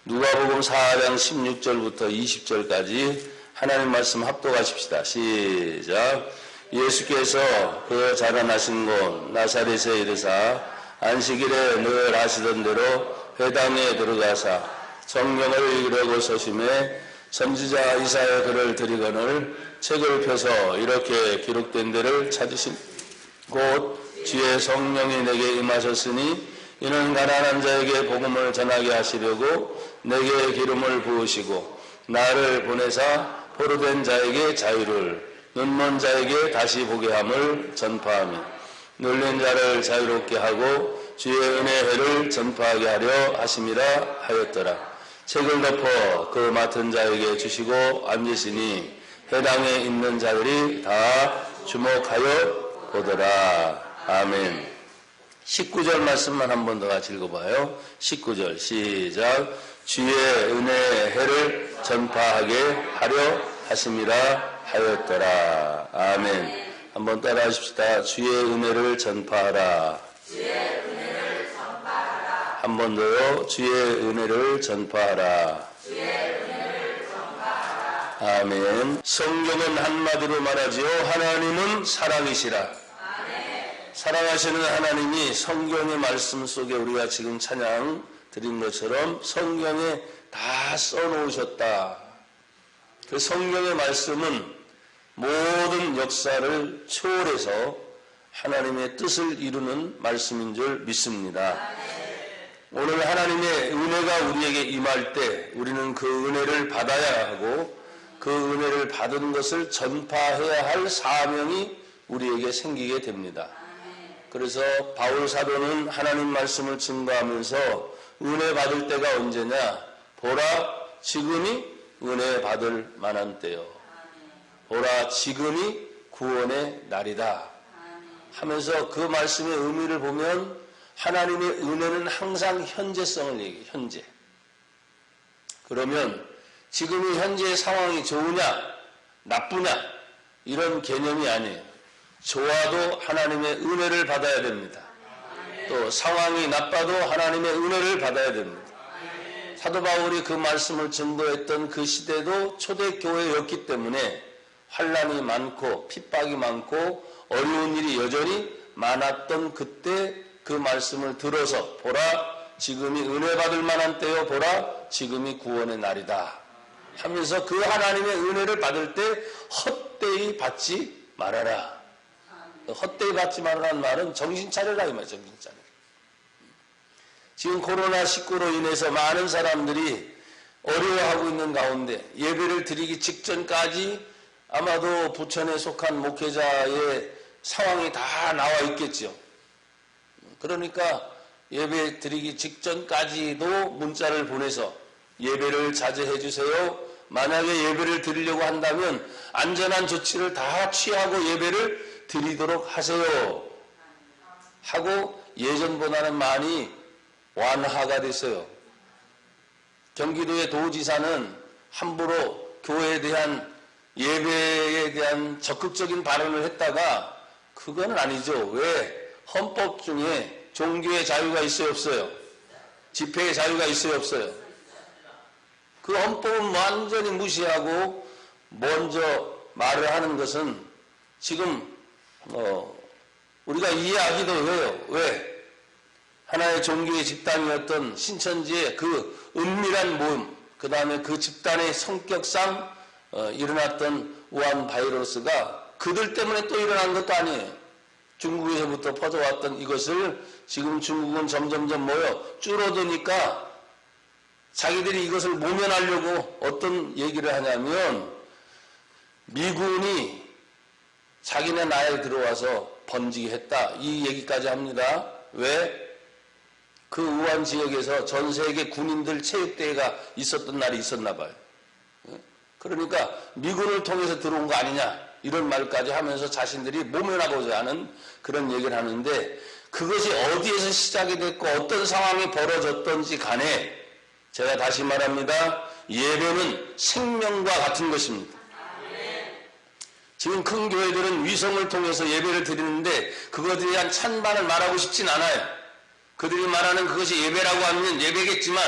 누가복음 4장 16절부터 20절까지 하나님 말씀 합독하십시다. 시작. 예수께서 그 자라나신 곳 나사렛에 이르사 안식일에 늘 하시던 대로 회당에 들어가사 성경을 읽으려고 서심해 선지자 이사야 글을 들이거늘 책을 펴서 이렇게 기록된 데를 찾으신 곧 주의 성령이 내게 임하셨으니 이는 가난한 자에게 복음을 전하게 하시려고 내게 기름을 부으시고 나를 보내사 포로된 자에게 자유를 눈먼 자에게 다시 보게 함을 전파하며 눌린 자를 자유롭게 하고 주의 은혜의 해를 전파하게 하려 하심이라 하였더라. 책을 덮어 그 맡은 자에게 주시고 앉으시니 회당에 있는 자들이 다 주목하여 보더라. 아멘. 19절 말씀만 한 번 더 같이 읽어봐요. 19절 시작. 주의 은혜의 해를 전파하게 하려 하심이라 하였더라. 아멘. 한번 따라 하십시다. 주의 은혜를 전파하라. 주의 은혜를 전파하라. 한 번 더요. 주의 은혜를 전파하라. 주의 은혜를 전파하라. 아멘. 성경은 한마디로 말하지요. 하나님은 사랑이시라. 사랑하시는 하나님이 성경의 말씀 속에 우리가 지금 찬양 드린 것처럼 성경에 다 써놓으셨다. 그 성경의 말씀은 모든 역사를 초월해서 하나님의 뜻을 이루는 말씀인 줄 믿습니다. 오늘 하나님의 은혜가 우리에게 임할 때 우리는 그 은혜를 받아야 하고 그 은혜를 받은 것을 전파해야 할 사명이 우리에게 생기게 됩니다. 그래서 바울 사도는 하나님 말씀을 증거하면서 은혜 받을 때가 언제냐? 보라 지금이 은혜 받을 만한 때요. 보라 지금이 구원의 날이다 하면서 그 말씀의 의미를 보면 하나님의 은혜는 항상 현재성을 얘기해요. 현재. 그러면 지금이 현재의 상황이 좋으냐 나쁘냐 이런 개념이 아니에요. 좋아도 하나님의 은혜를 받아야 됩니다. 또 상황이 나빠도 하나님의 은혜를 받아야 됩니다. 사도 바울이 그 말씀을 증거했던 그 시대도 초대교회였기 때문에 환난이 많고 핍박이 많고 어려운 일이 여전히 많았던 그때 그 말씀을 들어서 보라 지금이 은혜 받을 만한 때요. 보라 지금이 구원의 날이다 하면서 그 하나님의 은혜를 받을 때 헛되이 받지 말아라. 헛되이 받지 말라는 말은 정신 차려라 이 말이에요. 정신 차려. 지금 코로나19로 인해서 많은 사람들이 어려워하고 있는 가운데 예배를 드리기 직전까지 아마도 부천에 속한 목회자의 상황이 다 나와 있겠죠. 그러니까 예배 드리기 직전까지도 문자를 보내서 예배를 자제해 주세요. 만약에 예배를 드리려고 한다면 안전한 조치를 다 취하고 예배를 드리도록 하세요 하고 예전보다는 많이 완화가 됐어요. 경기도의 도지사는 함부로 교회에 대한 예배에 대한 적극적인 발언을 했다가 그건 아니죠. 왜? 헌법 중에 종교의 자유가 있어요 없어요? 집회의 자유가 있어요 없어요? 그 헌법은 완전히 무시하고 먼저 말을 하는 것은 지금 우리가 이해하기도 해요. 왜? 하나의 종교의 집단이었던 신천지의 그 은밀한 모임, 그 다음에 그 집단의 성격상 일어났던 우한 바이러스가 그들 때문에 또 일어난 것도 아니에요. 중국에서부터 퍼져왔던 이것을 지금 중국은 점점점 모여 줄어드니까 자기들이 이것을 모면하려고 어떤 얘기를 하냐면 미군이 자기네 나라에 들어와서 번지게 했다. 이 얘기까지 합니다. 왜? 그 우한 지역에서 전 세계 군인들 체육대회가 있었던 날이 있었나 봐요. 그러니까 미군을 통해서 들어온 거 아니냐 이런 말까지 하면서 자신들이 모면하고자 하는 그런 얘기를 하는데 그것이 어디에서 시작이 됐고 어떤 상황이 벌어졌던지 간에 제가 다시 말합니다. 예배는 생명과 같은 것입니다. 지금 큰 교회들은 위성을 통해서 예배를 드리는데 그것에 대한 찬반을 말하고 싶진 않아요. 그들이 말하는 그것이 예배라고 하면 예배겠지만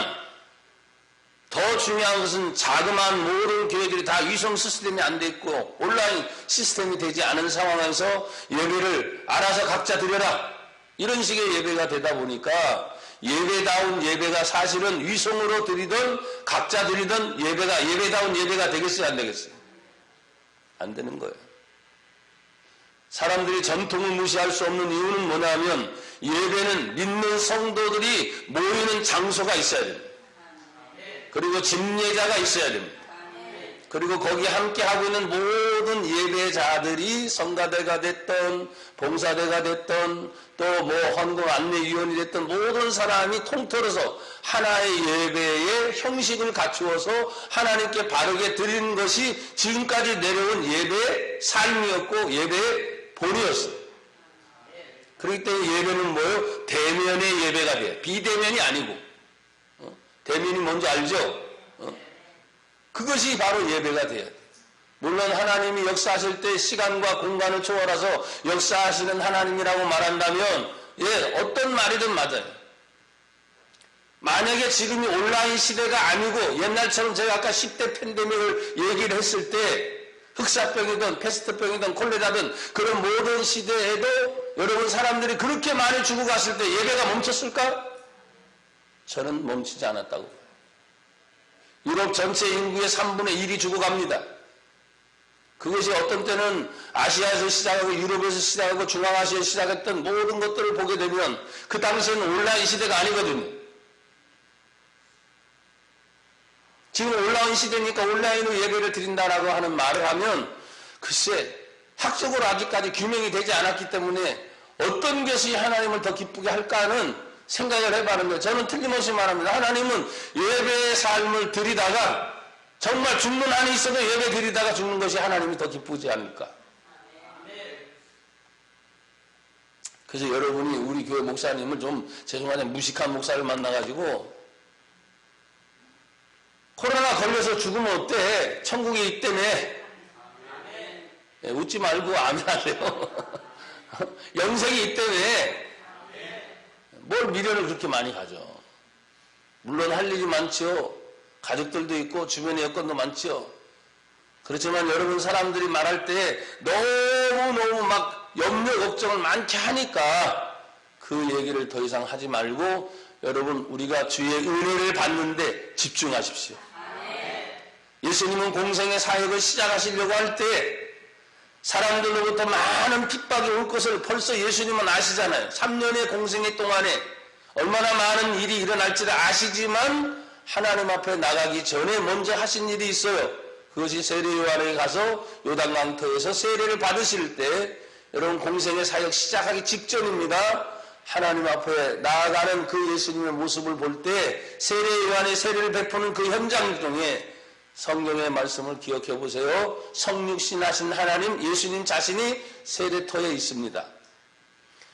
더 중요한 것은 자그마한 모든 교회들이 다 위성 시스템이 안 돼 있고 온라인 시스템이 되지 않은 상황에서 예배를 알아서 각자 드려라, 이런 식의 예배가 되다 보니까 예배다운 예배가 사실은 위성으로 드리던 각자 드리던 예배가 예배다운 예배가 되겠어요, 안 되겠어요? 안 되는 거예요. 사람들이 전통을 무시할 수 없는 이유는 뭐냐면 예배는 믿는 성도들이 모이는 장소가 있어야 됩니다. 그리고 집례자가 있어야 됩니다. 그리고 거기 함께 하고 있는 모든 예배자들이 성가대가 됐던 봉사대가 됐던 또 뭐 헌금 안내위원이 됐던 모든 사람이 통틀어서 하나의 예배의 형식을 갖추어서 하나님께 바르게 드리는 것이 지금까지 내려온 예배의 삶이었고 예배의 본이었어요. 그렇기 때문에 예배는 뭐예요? 대면의 예배가 돼요. 비대면이 아니고. 대면이 뭔지 알죠? 그것이 바로 예배가 돼야 돼. 물론 하나님이 역사하실 때 시간과 공간을 초월해서 역사하시는 하나님이라고 말한다면 어떤 말이든 맞아요. 만약에 지금이 온라인 시대가 아니고 옛날처럼 제가 아까 10대 팬데믹을 얘기를 했을 때 흑사병이든 패스트병이든 콜레라든 그런 모든 시대에도 여러분 사람들이 그렇게 많이 죽어갔을 때 예배가 멈췄을까? 저는 멈추지 않았다고 봐요. 유럽 전체 인구의 3분의 1이 죽어갑니다. 그것이 어떤 때는 아시아에서 시작하고 유럽에서 시작하고 중앙아시아에서 시작했던 모든 것들을 보게 되면 그 당시에는 온라인 시대가 아니거든요. 지금 온라인 시대니까 온라인으로 예배를 드린다라고 하는 말을 하면 글쎄 학적으로 아직까지 규명이 되지 않았기 때문에 어떤 것이 하나님을 더 기쁘게 할까는 생각을 해봤는데 저는 틀림없이 말합니다. 하나님은 예배의 삶을 드리다가 정말 죽는 한이 있어도 예배 드리다가 죽는 것이 하나님이 더 기쁘지 않을까. 그래서 여러분이 우리 교회 목사님을 좀 죄송하지만 무식한 목사를 만나가지고 코로나 걸려서 죽으면 어때? 천국에 있다며. 웃지 말고 아멘 하세요. 영생이 있다며. 뭘 미련을 그렇게 많이 가져. 물론 할 일이 많죠. 가족들도 있고 주변에 여건도 많죠. 그렇지만 여러분 사람들이 말할 때 너무너무 막 염려 걱정을 많게 하니까 그 얘기를 더 이상 하지 말고 여러분 우리가 주의 은혜를 받는데 집중하십시오. 예수님은 공생의 사역을 시작하시려고 할 때 사람들로부터 많은 핍박이 올 것을 벌써 예수님은 아시잖아요. 3년의 공생의 동안에 얼마나 많은 일이 일어날지를 아시지만 하나님 앞에 나가기 전에 먼저 하신 일이 있어요. 그것이 세례 요한에게 가서 요단강터에서 세례를 받으실 때 여러분 공생의 사역 시작하기 직전입니다. 하나님 앞에 나아가는 그 예수님의 모습을 볼 때 세례 요한의 세례를 베푸는 그 현장 중에 성경의 말씀을 기억해 보세요. 성육신 하신 하나님 예수님 자신이 세례터에 있습니다.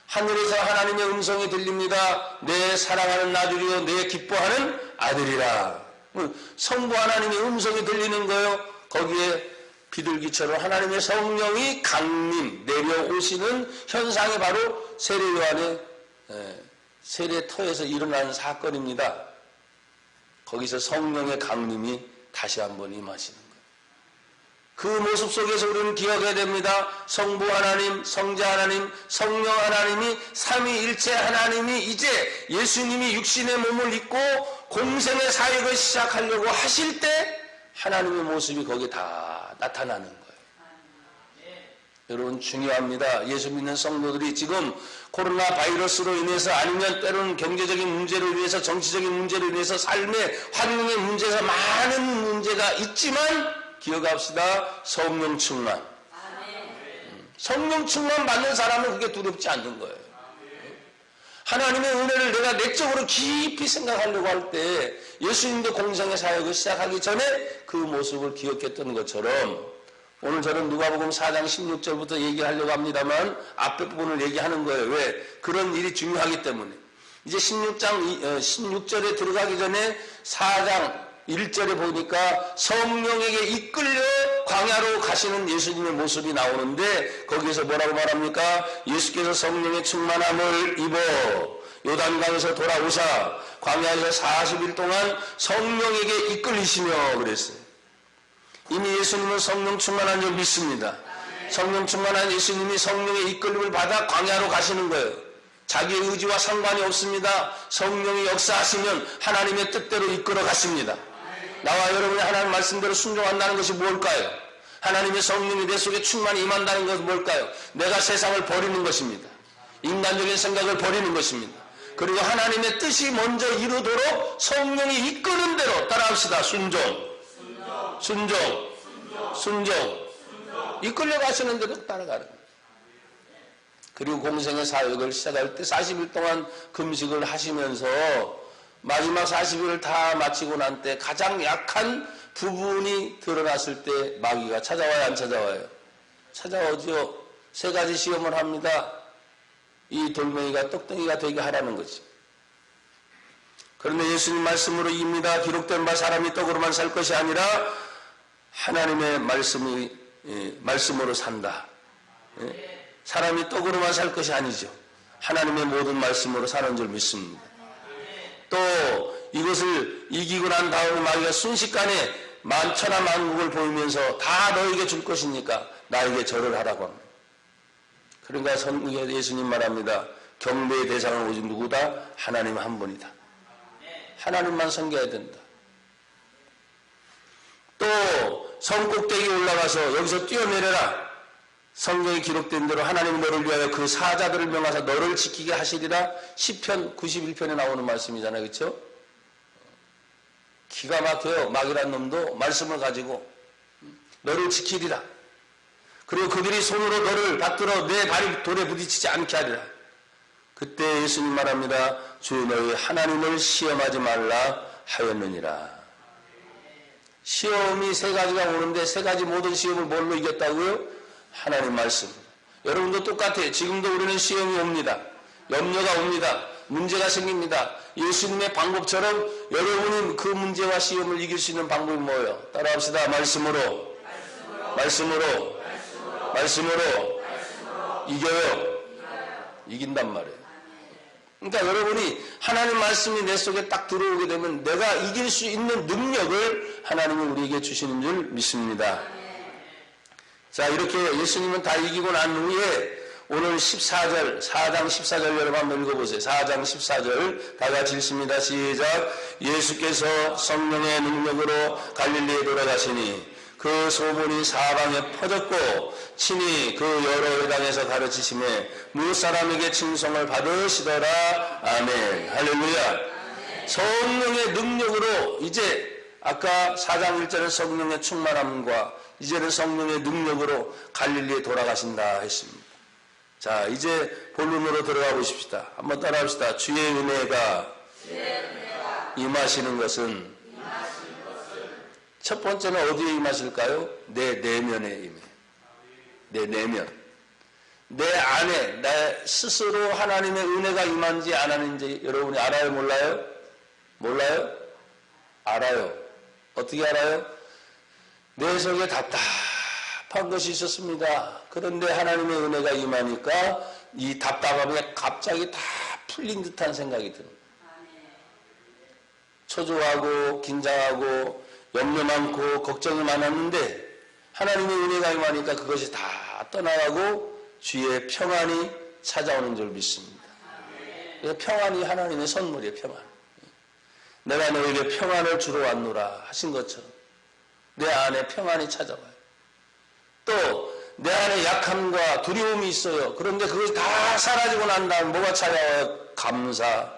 하늘에서 하나님의 음성이 들립니다. 내 사랑하는 아들이요 내 기뻐하는 아들이라. 성부 하나님의 음성이 들리는 거예요. 거기에 비둘기처럼 하나님의 성령이 강림 내려오시는 현상이 바로 세례 요한의 세례터에서 일어나는 사건입니다. 거기서 성령의 강림이 다시 한번 임하시는 거예요. 그 모습 속에서 우리는 기억해야 됩니다. 성부 하나님, 성자 하나님, 성령 하나님이 삼위일체 하나님이 이제 예수님이 육신의 몸을 입고 공생의 사역을 시작하려고 하실 때 하나님의 모습이 거기에 다 나타나는 거예요. 여러분 중요합니다. 예수 믿는 성도들이 지금 코로나 바이러스로 인해서 아니면 때로는 경제적인 문제로 인해서 정치적인 문제로 인해서 삶의 환경의 문제에서 많은 문제가 있지만 기억합시다. 성령 충만. 성령 충만 받는 사람은 그게 두렵지 않는 거예요. 하나님의 은혜를 내가 내적으로 깊이 생각하려고 할 때 예수님도 공생의 사역을 시작하기 전에 그 모습을 기억했던 것처럼 오늘 저는 누가복음 4장 16절부터 얘기하려고 합니다만 앞에 부분을 얘기하는 거예요. 왜? 그런 일이 중요하기 때문에. 이제 16절에 들어가기 전에 4장 1절에 보니까 성령에게 이끌려 광야로 가시는 예수님의 모습이 나오는데 거기에서 뭐라고 말합니까? 예수께서 성령의 충만함을 입어 요단강에서 돌아오사 광야에서 40일 동안 성령에게 이끌리시며 그랬어요. 이미 예수님은 성령 충만한 줄 믿습니다. 성령 충만한 예수님이 성령의 이끌림을 받아 광야로 가시는 거예요. 자기의 의지와 상관이 없습니다. 성령이 역사하시면 하나님의 뜻대로 이끌어 가십니다. 나와 여러분이 하나님 말씀대로 순종한다는 것이 뭘까요? 하나님의 성령이 내 속에 충만히 임한다는 것은 뭘까요? 내가 세상을 버리는 것입니다. 인간적인 생각을 버리는 것입니다. 그리고 하나님의 뜻이 먼저 이루도록 성령이 이끄는 대로 따라합시다. 순종. 이끌려 가시는 대로 따라가는 거예요. 그리고 공생의 사역을 시작할 때 40일 동안 금식을 하시면서 마지막 40일을 다 마치고 난 때 가장 약한 부분이 드러났을 때 마귀가 찾아와요, 안 찾아와요? 찾아오죠. 3가지 시험을 합니다. 이 돌멩이가 떡덩이가 되게 하라는 거지. 그런데 예수님 말씀으로 이깁니다. 기록된 바 사람이 떡으로만 살 것이 아니라 하나님의 말씀으로 산다. 사람이 떡으로만 살 것이 아니죠. 하나님의 모든 말씀으로 사는 줄 믿습니다. 또 이것을 이기고 난 다음에 마귀가 순식간에 만천하만국을 보이면서 다 너에게 줄 것이니까 나에게 절을 하라고 합니다. 그러니까 예수님 말합니다. 경배의 대상은 오직 누구다? 하나님 한 분이다. 하나님만 섬겨야 된다. 또 성꼭대기에 올라가서 여기서 뛰어내려라. 성경에 기록된 대로 하나님 너를 위하여 그 사자들을 명하사 너를 지키게 하시리라. 시편 91편에 나오는 말씀이잖아요. 그렇죠? 기가 막혀요. 마귀란 놈도 말씀을 가지고 너를 지키리라. 그리고 그들이 손으로 너를 받들어 내 발이 돌에 부딪히지 않게 하리라. 그때 예수님 말합니다. 주여 너희 하나님을 시험하지 말라 하였느니라. 시험이 3가지가 오는데 3가지 모든 시험을 뭘로 이겼다고요? 하나님 말씀. 여러분도 똑같아요. 지금도 우리는 시험이 옵니다. 염려가 옵니다. 문제가 생깁니다. 예수님의 방법처럼 여러분이 그 문제와 시험을 이길 수 있는 방법이 뭐예요? 따라합시다. 말씀으로 이겨요. 이긴단 말이에요. 그러니까 여러분이 하나님 말씀이 내 속에 딱 들어오게 되면 내가 이길 수 있는 능력을 하나님이 우리에게 주시는 줄 믿습니다. 자, 이렇게 예수님은 다 이기고 난 후에 오늘 14절, 4장 14절 여러분 한번 읽어보세요. 4장 14절 다 같이 읽습니다. 시작. 예수께서 성령의 능력으로 갈릴리에 돌아가시니 그 소문이 사방에 퍼졌고 친히 그 여러 회당에서 가르치심에 무사람에게 칭송을 받으시더라. 아멘. 할렐루야. 성령의 능력으로 이제 아까 4장 1절은 성령의 충만함과 이제는 성령의 능력으로 갈릴리에 돌아가신다 했습니다. 자, 이제 본론으로 들어가 보십시다. 한번 따라합시다. 주의 은혜가 임하시는 것은 첫 번째는 어디에 임하실까요? 내 내면에 임해. 내 내면. 내 안에 내 스스로 하나님의 은혜가 임한지 안 하는지 여러분이 알아요? 몰라요? 몰라요? 알아요. 어떻게 알아요? 내 속에 답답한 것이 있었습니다. 그런데 하나님의 은혜가 임하니까 이 답답함에 갑자기 다 풀린 듯한 생각이 듭니다. 초조하고 긴장하고 염려 많고 걱정이 많았는데 하나님의 은혜가 임하니까 그것이 다 떠나가고 주의 평안이 찾아오는 줄 믿습니다. 평안이 하나님의 선물이에요. 평안. 내가 너에게 평안을 주러 왔노라 하신 것처럼 내 안에 평안이 찾아와요. 또 내 안에 약함과 두려움이 있어요. 그런데 그것이 다 사라지고 난 다음 뭐가 찾아와요? 감사,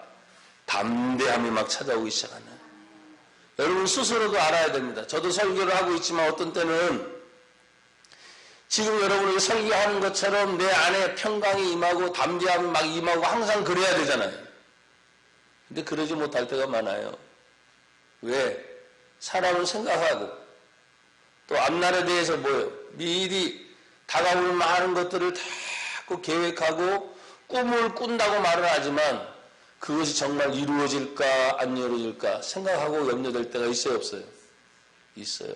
담대함이 막 찾아오기 시작하네. 여러분 스스로도 알아야 됩니다. 저도 설교를 하고 있지만 어떤 때는 지금 여러분이 설교하는 것처럼 내 안에 평강이 임하고 담대함이 막 임하고 항상 그래야 되잖아요. 근데 그러지 못할 때가 많아요. 왜? 사람을 생각하고 또 앞날에 대해서 뭐예요? 미리 다가올 많은 것들을 자꾸 계획하고 꿈을 꾼다고 말을 하지만 그것이 정말 이루어질까 안 이루어질까 생각하고 염려될 때가 있어요? 없어요? 있어요.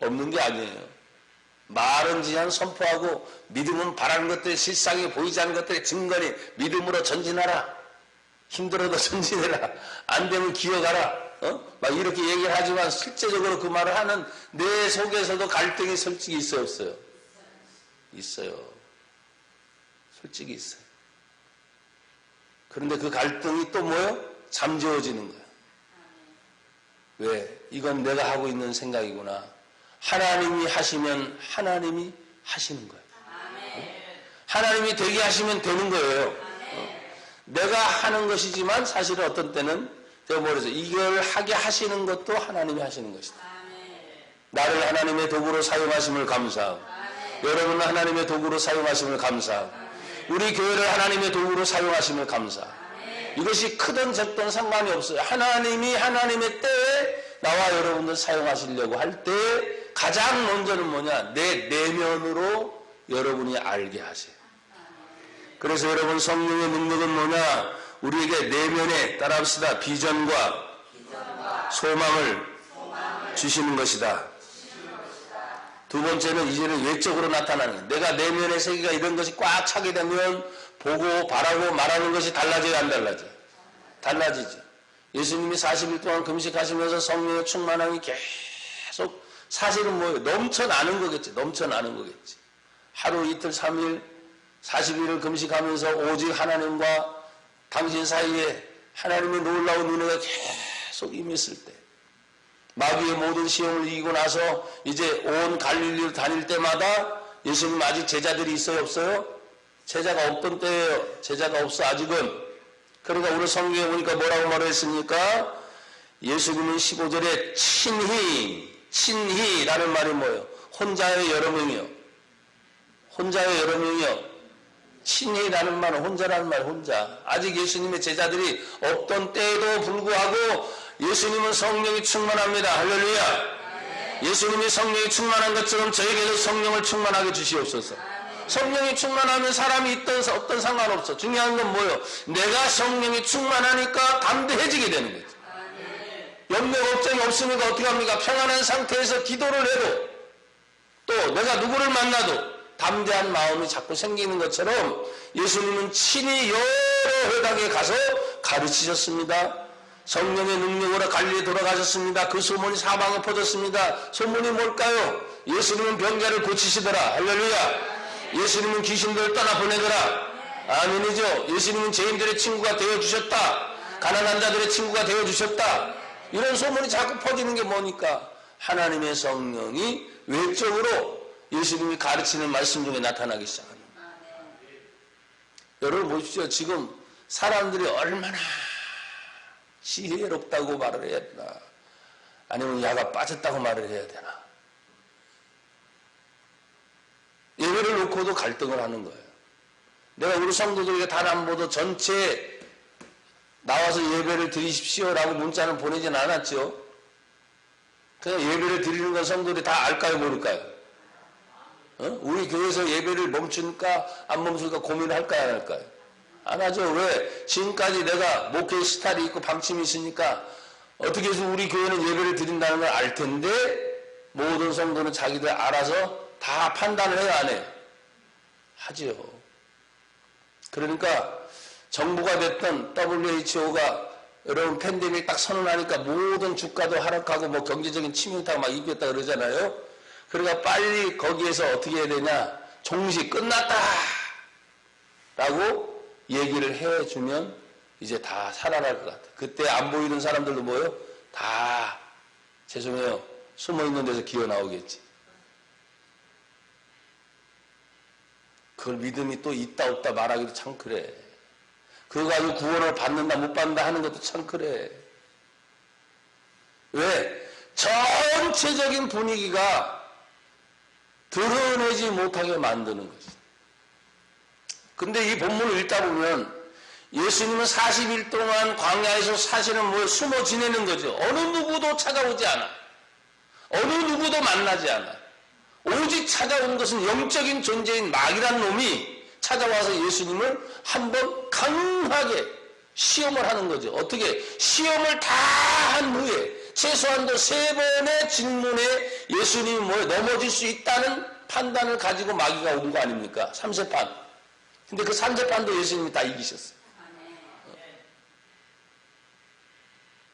없는 게 아니에요. 말은 그냥 선포하고 믿음은 바라는 것들이 실상이 보이지 않는 것들의 증거니 믿음으로 전진하라. 힘들어도 전진해라. 안 되면 기어가라. 막 이렇게 얘기를 하지만 실제적으로 그 말을 하는 내 속에서도 갈등이 솔직히 있어요, 없어요? 있어요. 솔직히 있어요. 그런데 그 갈등이 또 뭐예요? 잠재워지는 거예요. 왜? 이건 내가 하고 있는 생각이구나. 하나님이 하시면 하나님이 하시는 거예요. 하나님이 되게 하시면 되는 거예요. 내가 하는 것이지만 사실은 어떤 때는 제가 뭐래서 이걸 하게 하시는 것도 하나님이 하시는 것이다. 나를 하나님의 도구로 사용하심을 감사하고 여러분은 하나님의 도구로 사용하심을 감사하고 우리 교회를 하나님의 도구로 사용하심을 감사하고 이것이 크든 작든 상관이 없어요. 하나님이 하나님의 때에 나와 여러분들 사용하시려고 할 때 가장 먼저는 뭐냐? 내 내면으로 여러분이 알게 하세요. 그래서 여러분 성령의 능력은 뭐냐? 우리에게 내면에 따라합시다. 비전과 소망을 주시는 것이다. 두 번째는 이제는 외적으로 나타나는 거예요. 내가 내면의 세계가 이런 것이 꽉 차게 되면 보고 바라고 말하는 것이 달라져요, 안 달라져요? 달라지죠. 예수님이 40일 동안 금식하시면서 성령의 충만함이 계속 사실은 뭐예요? 넘쳐나는 거겠지. 넘쳐나는 거겠지. 하루 이틀 3일 40일을 금식하면서 오직 하나님과 당신 사이에 하나님의 놀라운 은혜가 계속 임했을 때 마귀의 모든 시험을 이기고 나서 이제 온 갈릴리를 다닐 때마다 예수님 아직 제자들이 있어요, 없어요? 제자가 없던 때예요. 제자가 없어 아직은. 그러니까 오늘 성경에 보니까 뭐라고 말했습니까? 예수님은 15절에 친히라는 말이 뭐예요? 혼자의 여러 명이요. 혼자의 여러 명이요. 친히라는 말은 혼자라는 말, 혼자. 아직 예수님의 제자들이 없던 때에도 불구하고 예수님은 성령이 충만합니다. 할렐루야. 예수님이 성령이 충만한 것처럼 저에게도 성령을 충만하게 주시옵소서. 성령이 충만하면 사람이 있던 어떤 상관없어. 중요한 건 뭐예요? 내가 성령이 충만하니까 담대해지게 되는 거죠. 염려 걱정이 없으니까 어떻게 합니까? 평안한 상태에서 기도를 해도 또 내가 누구를 만나도 담대한 마음이 자꾸 생기는 것처럼 예수님은 친히 여러 회당에 가서 가르치셨습니다. 성령의 능력으로 갈릴리에 돌아가셨습니다. 그 소문이 사방에 퍼졌습니다. 소문이 뭘까요? 예수님은 병자를 고치시더라. 할렐루야. 예수님은 귀신들을 떠나보내더라. 아멘이죠. 예수님은 죄인들의 친구가 되어주셨다. 가난한 자들의 친구가 되어주셨다. 이런 소문이 자꾸 퍼지는 게 뭐니까? 하나님의 성령이 외적으로 예수님이 가르치는 말씀 중에 나타나기 시작합니다. 여러분 보십시오. 지금 사람들이 얼마나 지혜롭다고 말을 해야 되나? 아니면 야가 빠졌다고 말을 해야 되나? 예배를 놓고도 갈등을 하는 거예요. 내가 우리 성도들에게 단 한 번도 전체 나와서 예배를 드리십시오라고 문자는 보내진 않았죠. 그냥 예배를 드리는 건 성도들이 다 알까요, 모를까요? 우리 교회에서 예배를 멈출까 안 멈출까 고민할까요, 안 할까요? 안 하죠. 왜? 지금까지 내가 목회 스타일이 있고 방침이 있으니까 어떻게 해서 우리 교회는 예배를 드린다는 걸 알 텐데 모든 성도는 자기들 알아서 다 판단을 해야 안 해? 하지요. 그러니까 정부가 됐던 WHO가 여러분 팬데믹 딱 선언하니까 모든 주가도 하락하고 뭐 경제적인 침체가 막 이겼다 그러잖아요. 그러니까 빨리 거기에서 어떻게 해야 되냐? 종식 끝났다! 라고 얘기를 해주면 이제 다 살아날 것 같아. 그때 안 보이는 사람들도 뭐예요? 다 죄송해요. 숨어있는 데서 기어 나오겠지. 그걸 믿음이 또 있다 없다 말하기도 참 그래. 그거 가지고 구원을 받는다 못 받는다 하는 것도 참 그래. 왜? 전체적인 분위기가 드러내지 못하게 만드는 거지. 근데 이 본문을 읽다 보면 예수님은 40일 동안 광야에서 사실은 뭘 숨어 지내는 거죠. 어느 누구도 찾아오지 않아. 어느 누구도 만나지 않아. 오직 찾아오는 것은 영적인 존재인 마귀란 놈이 찾아와서 예수님을 한번 강하게 시험을 하는 거죠. 어떻게? 시험을 다 한 후에 최소한도 3번의 질문에 예수님이 넘어질 수 있다는 판단을 가지고 마귀가 온 거 아닙니까? 3세판. 근데 그 3세판도 예수님이 다 이기셨어요.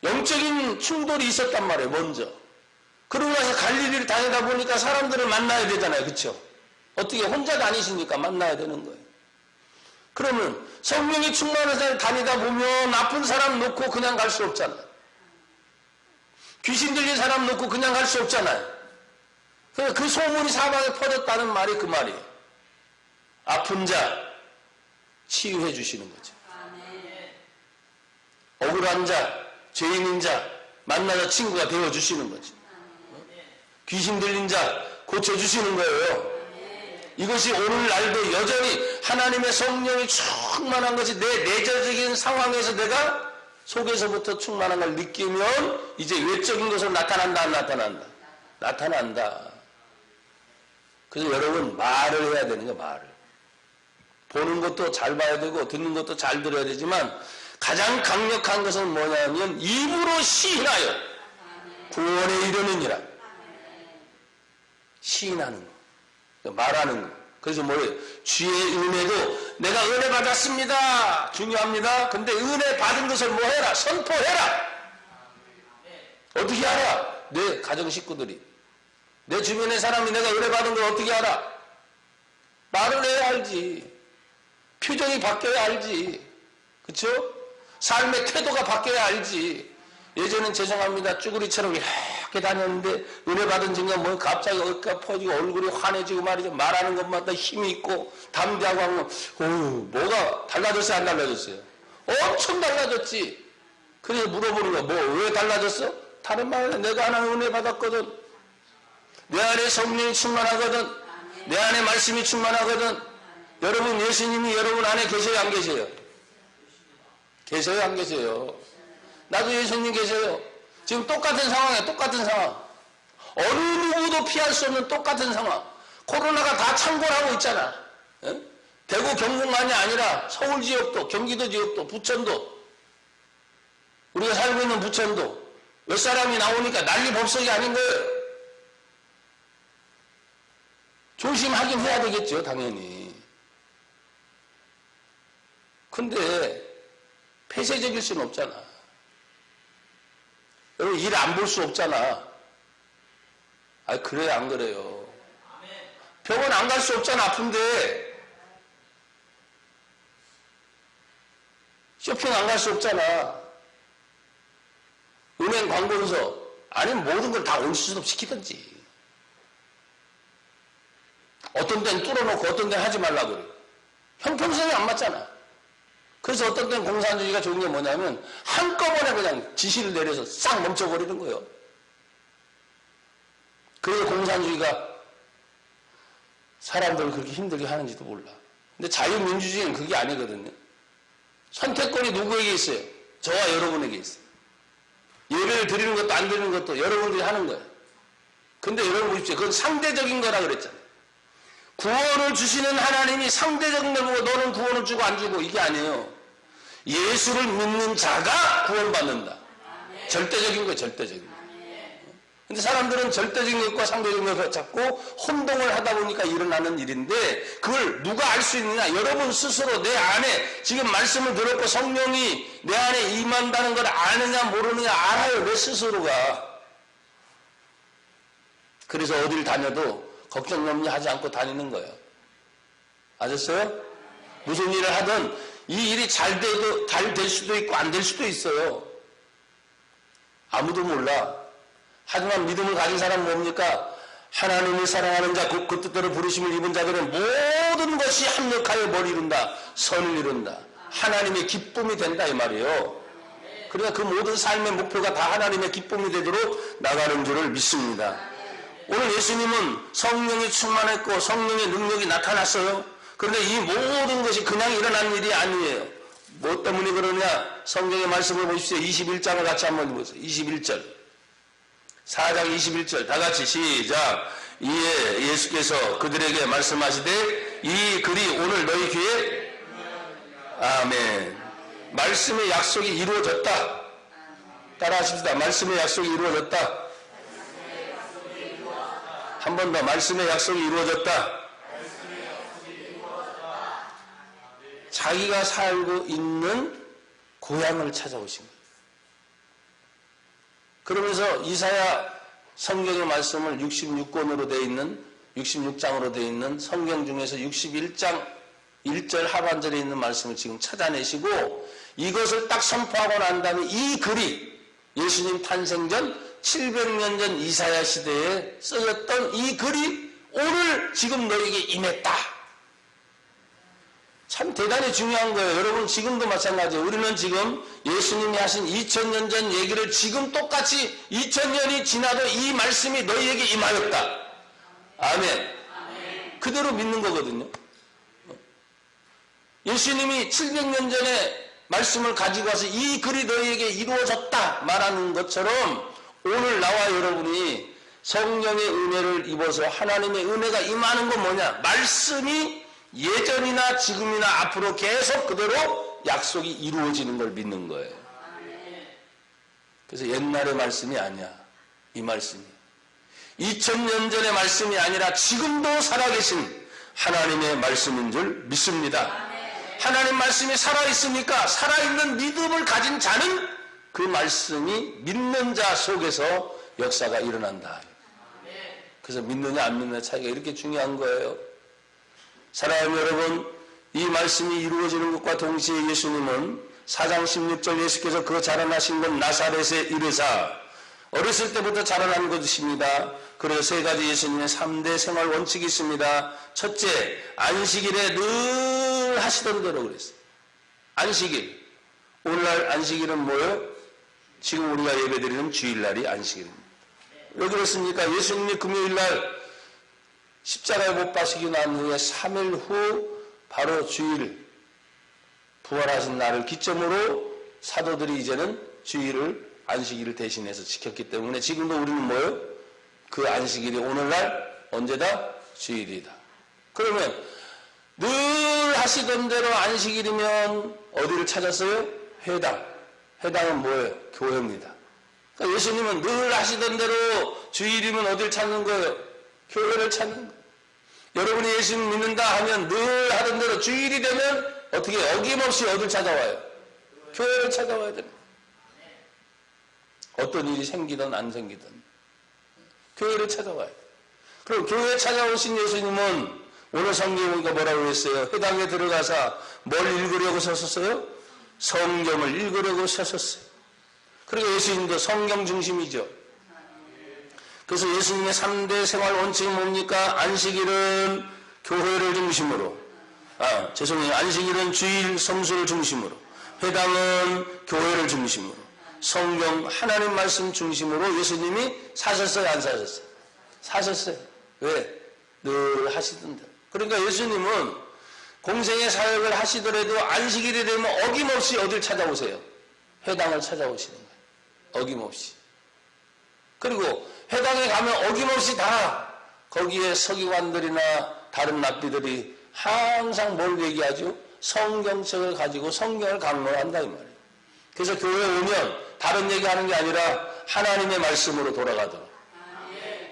영적인 충돌이 있었단 말이에요, 먼저. 그러고 나서 갈릴리를 다니다 보니까 사람들을 만나야 되잖아요. 그렇죠? 어떻게 혼자 다니시니까 만나야 되는 거예요. 그러면 성령이 충만해서 다니다 보면 나쁜 사람 놓고 그냥 갈 수 없잖아요. 귀신 들린 사람 놓고 그냥 갈 수 없잖아요. 그 소문이 사방에 퍼졌다는 말이 그 말이에요. 아픈 자 치유해 주시는 거죠. 억울한 자, 죄인인 자 만나서 친구가 되어주시는 거죠. 귀신 들린 자 고쳐주시는 거예요. 이것이 오늘날도 여전히 하나님의 성령이 충만한 것이 내 내재적인 상황에서 내가 속에서부터 충만한 걸 느끼면 이제 외적인 것으로 나타난다, 안 나타난다? 나타난다. 그래서 여러분 말을 해야 되는 거예요, 말을. 보는 것도 잘 봐야 되고 듣는 것도 잘 들어야 되지만 가장 강력한 것은 뭐냐면 입으로 시인하여 구원에 이르느니라. 시인하는 거, 말하는 거. 그래서 뭐예요? 주의 은혜도 내가 은혜 받았습니다. 중요합니다. 근데 은혜 받은 것을 뭐 해라? 선포해라. 어떻게 알아? 내 가정 식구들이, 내 주변의 사람이 내가 은혜 받은 걸 어떻게 알아? 말을 해야 알지. 표정이 바뀌어야 알지. 그렇죠? 삶의 태도가 바뀌어야 알지. 예전엔 죄송합니다. 쭈구리처럼 이렇게 다녔는데 은혜 받은 순간 뭐 갑자기 어깨가 퍼지고 얼굴이 환해지고 말이죠. 말하는 것마다 힘이 있고 담대하고 하면 뭐가 달라졌어요? 안 달라졌어요? 엄청 달라졌지. 그래서 물어보는 거, 뭐 왜 달라졌어? 다른 말은 내가 하나님 은혜 받았거든. 내 안에 성령이 충만하거든. 내 안에 말씀이 충만하거든. 여러분 예수님이 여러분 안에 계세요? 안 계세요? 계세요? 안 계세요? 나도 예수님 계세요. 지금 똑같은 상황이에요. 똑같은 상황. 어느 누구도 피할 수 없는 똑같은 상황. 코로나가 다 창궐하고 있잖아. 에? 대구 경북만이 아니라 서울 지역도, 경기도 지역도, 부천도, 우리가 살고 있는 부천도 몇 사람이 나오니까 난리 법석이 아닌 거예요. 조심하긴 해야 되겠죠, 당연히. 근데 폐쇄적일 수는 없잖아. 여러분 일 안 볼 수 없잖아. 아, 그래요, 안 그래요? 병원 안 갈 수 없잖아, 아픈데. 쇼핑 안 갈 수 없잖아. 은행 관공서 아니면 모든 걸 다 온수업 시키든지. 어떤 데는 뚫어놓고 어떤 데는 하지 말라고 그래. 형평성이 안 맞잖아. 그래서 어떤 때는 공산주의가 좋은 게 뭐냐면 한꺼번에 그냥 지시를 내려서 싹 멈춰버리는 거예요. 그래서 공산주의가 사람들을 그렇게 힘들게 하는지도 몰라. 근데 자유민주주의는 그게 아니거든요. 선택권이 누구에게 있어요? 저와 여러분에게 있어요. 예배를 드리는 것도 안 드리는 것도 여러분들이 하는 거예요. 근데 여러분 보십시오. 그건 상대적인 거라 그랬잖아요. 구원을 주시는 하나님이 상대적인 걸 보고 너는 구원을 주고 안 주고 이게 아니에요. 예수를 믿는 자가 구원받는다. 절대적인 거예요. 절대적인 거. 근데 사람들은 절대적인 것과 상대적인 것을 잡고 혼동을 하다 보니까 일어나는 일인데 그걸 누가 알 수 있느냐? 여러분 스스로 내 안에 지금 말씀을 들었고 성령이 내 안에 임한다는 걸 아느냐 모르느냐 알아요. 내 스스로가. 그래서 어딜 다녀도 걱정 염려 하지 않고 다니는 거예요. 아셨어요? 무슨 일을 하든 이 일이 잘 될 수도 있고 안 될 수도 있어요. 아무도 몰라. 하지만 믿음을 가진 사람은 뭡니까? 하나님을 사랑하는 자, 그 뜻대로 부르심을 입은 자들은 모든 것이 합력하여 뭘 이룬다? 선을 이룬다. 하나님의 기쁨이 된다 이 말이에요. 그러니까 그 모든 삶의 목표가 다 하나님의 기쁨이 되도록 나가는 줄을 믿습니다. 오늘 예수님은 성령이 충만했고 성령의 능력이 나타났어요. 그런데 이 모든 것이 그냥 일어난 일이 아니에요. 뭐 때문에 그러냐? 성경의 말씀을 보십시오. 21장을 같이 한번 보세요. 21절. 4장 21절 다 같이 시작. 이에 예수께서 그들에게 말씀하시되 이 글이 오늘 너희 귀에 아멘. 말씀의 약속이 이루어졌다. 따라하십시다. 말씀의 약속이 이루어졌다. 한 번 더. 말씀의 약속이 이루어졌다. 자기가 살고 있는 고향을 찾아오신 거예요. 그러면서 이사야 성경의 말씀을 66권으로 되어 있는 66장으로 되어 있는 성경 중에서 61장 1절 하반절에 있는 말씀을 지금 찾아내시고 이것을 딱 선포하고 난 다음에 이 글이 예수님 탄생 전 700년 전 이사야 시대에 쓰였던 이 글이 오늘 지금 너에게 임했다. 참 대단히 중요한 거예요. 여러분 지금도 마찬가지예요. 우리는 지금 예수님이 하신 2000년 전 얘기를 지금 똑같이 2000년이 지나도 이 말씀이 너희에게 임하였다. 아멘. 그대로 믿는 거거든요. 예수님이 700년 전에 말씀을 가지고 와서 이 글이 너희에게 이루어졌다 말하는 것처럼 오늘 나와 여러분이 성령의 은혜를 입어서 하나님의 은혜가 임하는 건 뭐냐? 말씀이 예전이나 지금이나 앞으로 계속 그대로 약속이 이루어지는 걸 믿는 거예요. 그래서 옛날의 말씀이 아니야. 이 말씀이 2000년 전의 말씀이 아니라 지금도 살아계신 하나님의 말씀인 줄 믿습니다. 하나님 말씀이 살아있으니까 살아있는 믿음을 가진 자는 그 말씀이 믿는 자 속에서 역사가 일어난다. 그래서 믿느냐 안 믿느냐 차이가 이렇게 중요한 거예요. 사랑하는 여러분, 이 말씀이 이루어지는 것과 동시에 예수님은 4장 16절 예수께서 그 자라나신 곳 나사렛에 이르사 어렸을 때부터 자라난 곳이십니다. 그래서 세 가지 예수님의 3대 생활 원칙이 있습니다. 첫째, 안식일에 늘 하시던 대로 그랬어요. 안식일. 오늘날 안식일은 뭐예요? 지금 우리가 예배드리는 주일날이 안식일입니다. 왜 그렇습니까? 예수님이 금요일날 십자가에 못 박히고 난 후에 3일 후 바로 주일 부활하신 날을 기점으로 사도들이 이제는 주일을 안식일을 대신해서 지켰기 때문에 지금도 우리는 뭐예요? 그 안식일이 오늘날 언제다? 주일이다. 그러면 늘 하시던 대로 안식일이면 어디를 찾았어요? 회당. 회당은 뭐예요? 교회입니다. 그러니까 예수님은 늘 하시던 대로 주일이면 어디를 찾는 거예요? 교회를 찾는 거예요. 여러분이 예수님 믿는다 하면 늘 하던 대로 주일이 되면 어떻게 어김없이 어딜 찾아와요? 교회를 찾아와야 됩니다. 어떤 일이 생기든 안 생기든 교회를 찾아와요. 그럼 교회에 찾아오신 예수님은 오늘 성경에 보니까 뭐라고 했어요? 회당에 들어가서 뭘 읽으려고 서셨어요? 성경을 읽으려고 서셨어요. 그러니까 예수님도 성경 중심이죠. 그래서 예수님의 3대 생활 원칙이 뭡니까? 안식일은 교회를 중심으로, 안식일은 주일 성수를 중심으로, 회당은 교회를 중심으로, 성경 하나님 말씀 중심으로 예수님이 사셨어요? 안 사셨어요? 사셨어요. 왜? 늘 하시던 대로. 그러니까 예수님은 공생의 사역을 하시더라도 안식일이 되면 어김없이 어딜 찾아오세요? 회당을 찾아오시는 거예요. 어김없이. 그리고 회당에 가면 어김없이 다 거기에 서기관들이나 다른 납비들이 항상 뭘 얘기하죠? 성경책을 가지고 성경을 강론한다 이 말이에요. 그래서 교회에 오면 다른 얘기하는 게 아니라 하나님의 말씀으로 돌아가도록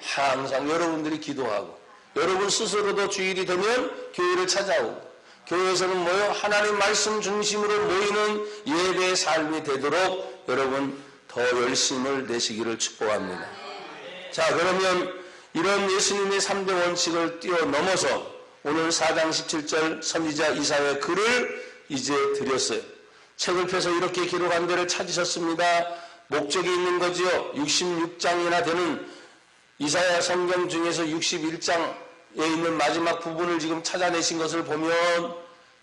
항상 여러분들이 기도하고 여러분 스스로도 주일이 되면 교회를 찾아오고 교회에서는 뭐요? 하나님 말씀 중심으로 모이는 예배의 삶이 되도록 여러분 더 열심을 내시기를 축복합니다. 자, 그러면 이런 예수님의 3대 원칙을 뛰어넘어서 오늘 4장 17절 선지자 이사야의 글을 이제 드렸어요. 책을 펴서 이렇게 기록한 데를 찾으셨습니다. 목적이 있는 거지요. 66장이나 되는 이사야 성경 중에서 61장에 있는 마지막 부분을 지금 찾아내신 것을 보면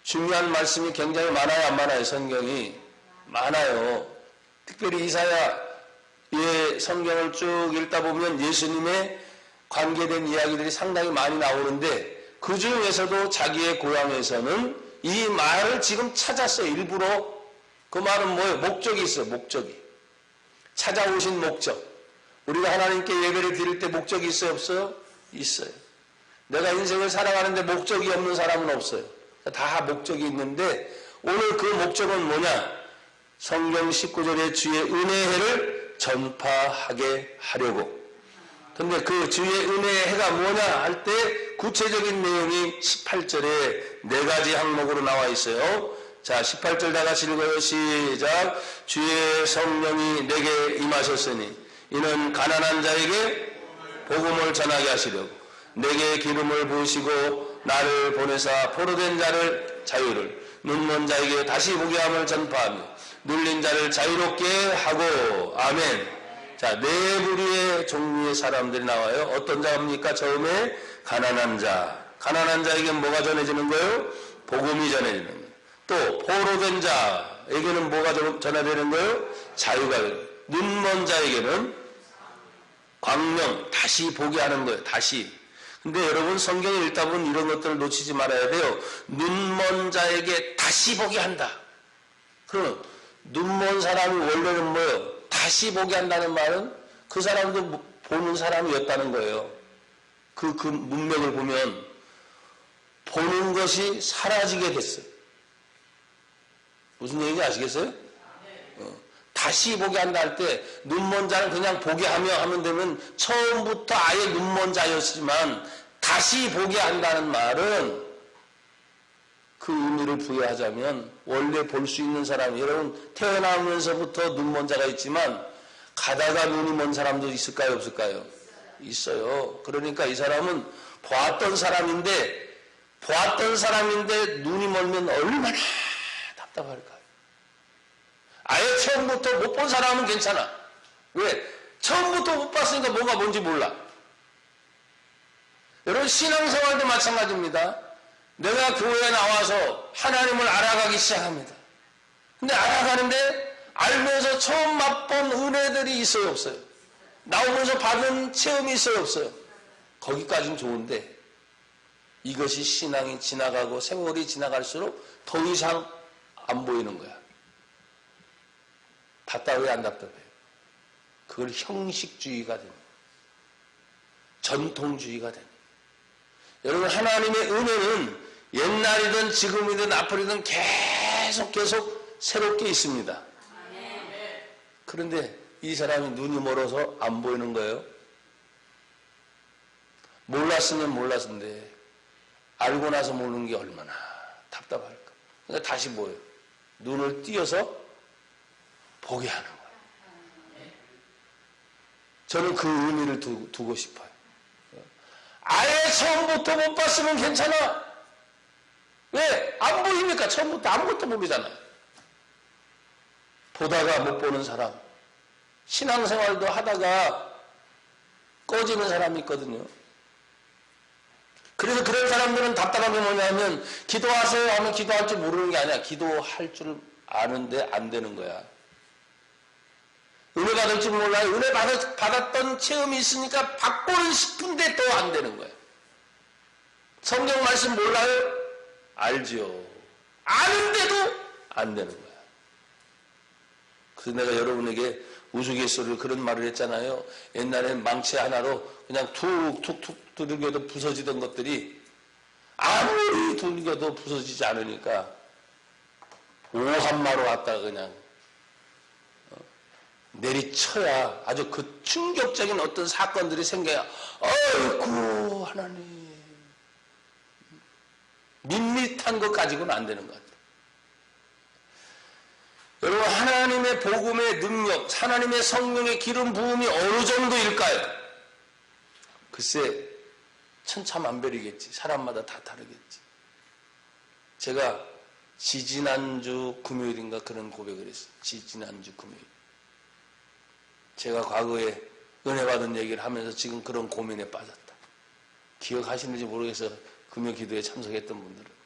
중요한 말씀이 굉장히 많아요. 안 많아요? 성경이 많아요. 특별히 이사야의 성경을 쭉 읽다 보면 예수님의 관계된 이야기들이 상당히 많이 나오는데 그 중에서도 자기의 고향에서는 이 말을 지금 찾았어요. 일부러. 그 말은 뭐예요? 목적이 있어요. 목적이. 찾아오신 목적. 우리가 하나님께 예배를 드릴 때 목적이 있어요? 없어요? 있어요. 내가 인생을 살아가는데 목적이 없는 사람은 없어요. 다 목적이 있는데 오늘 그 목적은 뭐냐? 성경 19절에 주의 은혜의 해를 전파하게 하려고. 근데 그 주의 은혜의 해가 뭐냐 할 때 구체적인 내용이 18절에 4가지 항목으로 나와 있어요. 자, 18절 다 같이 읽어요. 시작. 주의 성령이 내게 임하셨으니 이는 가난한 자에게 복음을 전하게 하시려고 내게 기름을 부으시고 나를 보내사 포로된 자를 자유를 눈먼 자에게 다시 보게 함을 전파하며 눌린 자를 자유롭게 하고 아멘. 자, 네 부류의 종류의 사람들이 나와요. 어떤 자입니까? 처음에 가난한 자. 가난한 자에게 뭐가 전해지는 거예요? 복음이 전해지는 거예요. 또 포로된 자에게는 뭐가 전해지는 거예요? 자유가 되는 거예요. 눈먼 자에게는 광명, 다시 보게 하는 거예요. 다시. 근데 여러분 성경을 읽다 보면 이런 것들을 놓치지 말아야 돼요. 눈먼 자에게 다시 보게 한다. 그러면 눈먼 사람이 원래는 뭐예요? 다시 보게 한다는 말은 그 사람도 보는 사람이었다는 거예요. 그 문맥을 보면 보는 것이 사라지게 됐어요. 무슨 얘기인지 아시겠어요? 다시 보게 한다 할 때 눈먼 자는 그냥 보게 하면 되면 처음부터 아예 눈먼 자였지만 다시 보게 한다는 말은 그 의미를 부여하자면 원래 볼 수 있는 사람, 여러분 태어나면서부터 눈먼 자가 있지만 가다가 눈이 먼 사람도 있을까요? 없을까요? 있어요. 그러니까 이 사람은 보았던 사람인데 눈이 멀면 얼마나 답답할까요? 아예 처음부터 못 본 사람은 괜찮아. 왜? 처음부터 못 봤으니까 뭐가 뭔지 몰라. 여러분 신앙생활도 마찬가지입니다. 내가 교회에 나와서 하나님을 알아가기 시작합니다. 근데 알아가는데 알면서 처음 맛본 은혜들이 있어요, 없어요? 나오면서 받은 체험이 있어요, 없어요? 거기까지는 좋은데 이것이 신앙이 지나가고 세월이 지나갈수록 더 이상 안 보이는 거야. 답답해 안 답답해요? 그걸 형식주의가 됩니다. 전통주의가 됩니다. 여러분 하나님의 은혜는 옛날이든 지금이든 앞으로든 계속 새롭게 있습니다. 그런데 이 사람이 눈이 멀어서 안 보이는 거예요. 몰랐으면 몰랐는데 알고 나서 모르는 게 얼마나 답답할까. 그러니까 다시 뭐예요? 눈을 띄어서 보게 하는 거예요. 저는 그 의미를 두고 싶어요. 아예 처음부터 못 봤으면 괜찮아. 왜? 안 보입니까? 처음부터 아무것도 모르잖아요. 보다가 못 보는 사람, 신앙생활도 하다가 꺼지는 사람이 있거든요. 그래서 그런 사람들은 답답한 게 뭐냐면 기도하세요 하면 기도할 줄 모르는 게 아니야. 기도할 줄 아는데 안 되는 거야. 은혜 받을 줄 몰라요. 은혜 받았던 체험이 있으니까 받고는 싶은데 또 안 되는 거예요. 성경 말씀 몰라요? 알지요. 아는데도 안 되는 거야. 그래서 내가 여러분에게 우스갯소리로 그런 말을 했잖아요. 옛날엔 망치 하나로 그냥 툭툭툭 두들겨도 부서지던 것들이 아무리 두들겨도 부서지지 않으니까 오한마로 갖다가 그냥 내리쳐야 아주 그 충격적인 어떤 사건들이 생겨야 어이구 하나님 밋밋한 것 가지고는 안 되는 것 같아요. 여러분 하나님의 복음의 능력, 하나님의 성령의 기름 부음이 어느 정도일까요? 글쎄 천차만별이겠지. 사람마다 다 다르겠지. 제가 지지난주 금요일인가 그런 고백을 했어요. 지지난주 금요일. 제가 과거에 은혜 받은 얘기를 하면서 지금 그런 고민에 빠졌다. 기억하시는지 모르겠어요. 금요 기도에 참석했던 분들은.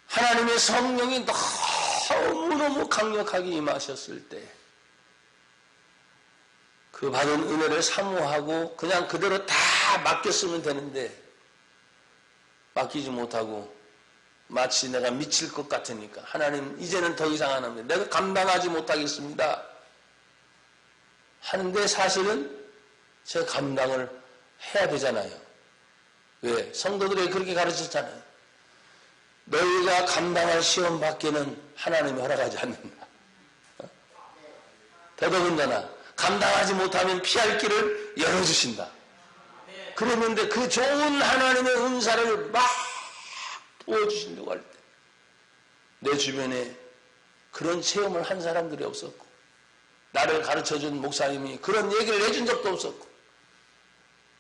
하나님의 성령이 너무너무 강력하게 임하셨을 때 그 받은 은혜를 사모하고 그냥 그대로 다 맡겼으면 되는데 맡기지 못하고 마치 내가 미칠 것 같으니까 하나님 이제는 더 이상 안 합니다. 내가 감당하지 못하겠습니다. 하는데 사실은 제가 감당을 해야 되잖아요. 왜? 성도들에게 그렇게 가르쳤잖아요. 너희가 감당할 시험밖에는 하나님이 허락하지 않는다. 더더군다나 감당하지 못하면 피할 길을 열어주신다. 그랬는데 그 좋은 하나님의 은사를 막 부어주신다고 할 때 내 주변에 그런 체험을 한 사람들이 없었고 나를 가르쳐준 목사님이 그런 얘기를 해준 적도 없었고,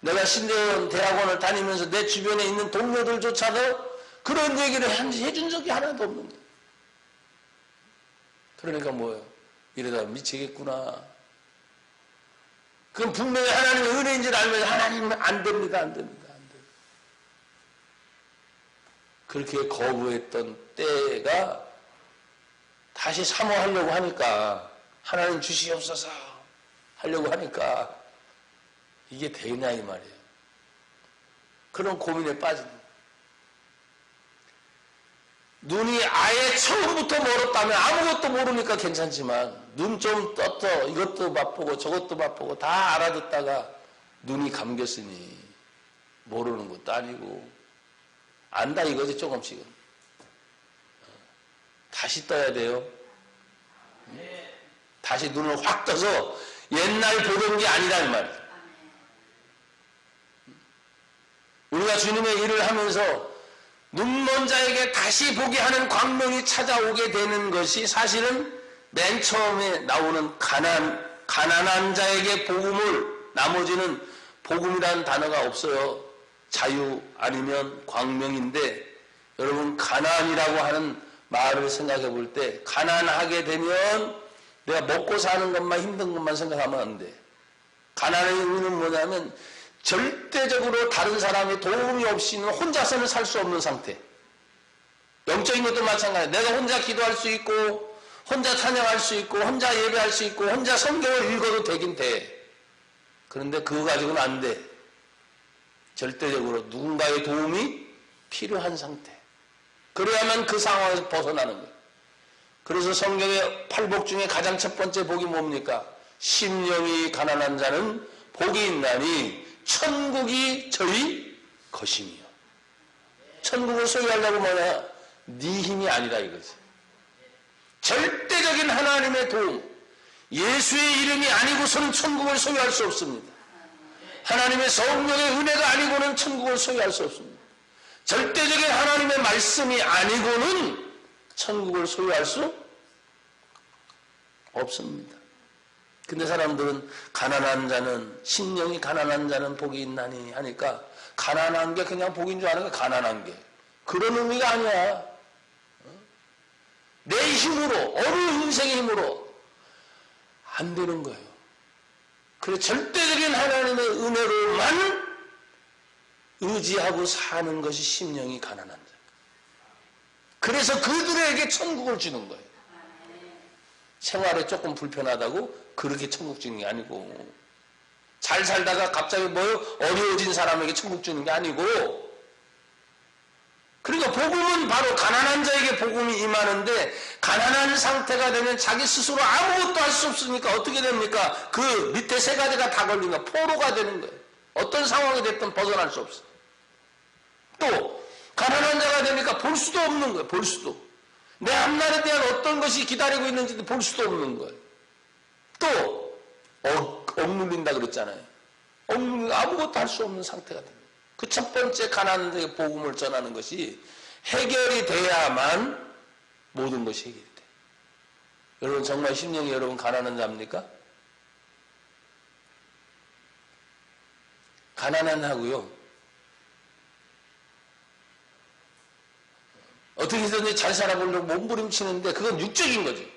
내가 신대원 대학원을 다니면서 내 주변에 있는 동료들조차도 그런 얘기를 해준 적이 하나도 없는 거예요. 그러니까 뭐예요? 이러다 미치겠구나. 그건 분명히 하나님의 은혜인 줄 알면서 하나님은 안 됩니다, 안 됩니다, 안 됩니다. 그렇게 거부했던 때가 다시 사모하려고 하니까, 하나님 주시옵소서 하려고 하니까 이게 되냐 이 말이에요. 그런 고민에 빠진. 눈이 아예 처음부터 멀었다면 아무것도 모르니까 괜찮지만, 눈 좀 떴어, 이것도 맛보고 저것도 맛보고 다 알아듣다가 눈이 감겼으니 모르는 것도 아니고, 안다 이거지. 조금씩은 다시 떠야 돼요. 다시 눈을 확 떠서 옛날 보던 게 아니란 말이에요. 우리가 주님의 일을 하면서 눈먼 자에게 다시 보게 하는 광명이 찾아오게 되는 것이 사실은 맨 처음에 나오는 가난한 자에게 복음을, 나머지는 복음이라는 단어가 없어요. 자유 아니면 광명인데, 여러분 가난이라고 하는 말을 생각해 볼 때, 가난하게 되면 내가 먹고 사는 것만, 힘든 것만 생각하면 안 돼. 가난의 의미는 뭐냐면 절대적으로 다른 사람의 도움이 없이는 혼자서는 살 수 없는 상태. 영적인 것도 마찬가지야. 내가 혼자 기도할 수 있고, 혼자 찬양할 수 있고, 혼자 예배할 수 있고, 혼자 성경을 읽어도 되긴 돼. 그런데 그거 가지고는 안 돼. 절대적으로 누군가의 도움이 필요한 상태. 그래야만 그 상황에서 벗어나는 거예요. 그래서 성경의 팔복 중에 가장 첫 번째 복이 뭡니까? 심령이 가난한 자는 복이 있나니 천국이 저희 것이니요. 천국을 소유하려고 뭐냐? 네 힘이 아니라 이거지. 절대적인 하나님의 도움, 예수의 이름이 아니고서는 천국을 소유할 수 없습니다. 하나님의 성령의 은혜가 아니고는 천국을 소유할 수 없습니다. 절대적인 하나님의 말씀이 아니고는 천국을 소유할 수 없습니다. 근데 사람들은 가난한 자는, 심령이 가난한 자는 복이 있나니 하니까 가난한 게 그냥 복인 줄 아는 거야. 가난한 게 그런 의미가 아니야. 내 힘으로, 어느 인생의 힘으로 안 되는 거예요. 그래서 절대적인 하나님의 은혜로만 의지하고 사는 것이 심령이 가난한 자. 그래서 그들에게 천국을 주는 거예요. 생활에 조금 불편하다고 그렇게 천국 주는 게 아니고, 잘 살다가 갑자기 어려워진 사람에게 천국 주는 게 아니고, 그러니까 복음은 바로 가난한 자에게 복음이 임하는데, 가난한 상태가 되면 자기 스스로 아무것도 할 수 없으니까 어떻게 됩니까? 그 밑에 세 가지가 다 걸린 거야. 포로가 되는 거예요. 어떤 상황이 됐든 벗어날 수 없어. 또 가난한 자가 되니까 볼 수도 없는 거예요. 볼 수도. 내 앞날에 대한 어떤 것이 기다리고 있는지도 볼 수도 없는 거예요. 또 억눌린다 그랬잖아요. 아무것도 할 수 없는 상태가 됩니다. 그 첫 번째 가난한 자에게 복음을 전하는 것이 해결이 돼야만 모든 것이 해결이 돼요. 여러분 정말 심령이 여러분 가난한 자입니까? 가난한 하고요, 어떻게든지 잘 살아보려고 몸부림치는데 그건 육적인 거지.